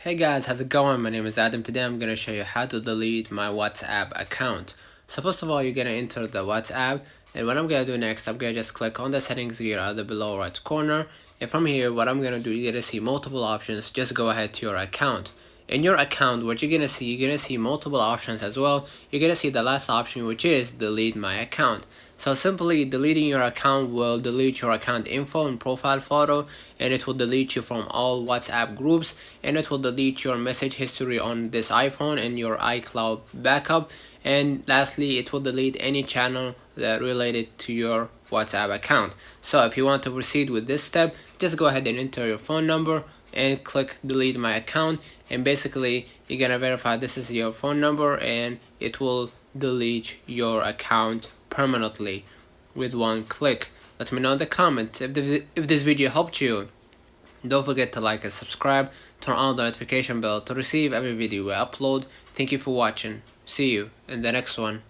Hey guys, how's it going? My name is Adam. Today I'm going to show you how to delete my WhatsApp account. So first of all, you're going to enter the WhatsApp, and what I'm going to do next, I'm going to just click on the settings gear at the below right corner, and from here what I'm going to do, you're going to see multiple options. Just go ahead to your account. In your account, what you're going to see multiple options as well. You're going to see the last option, which is delete my account. So simply deleting your account will delete your account info and profile photo, and it will delete you from all WhatsApp groups, and it will delete your message history on this iPhone and your iCloud backup, and lastly it will delete any channel that related to your WhatsApp account. So if you want to proceed with this step, just go ahead and enter your phone number and click delete my account, and basically you're gonna verify this is your phone number, and it will delete your account permanently with one click. Let me know in the comments if this video helped you. Don't forget to like and subscribe, turn on the notification bell to receive every video we upload. Thank you for watching. See you in the next one.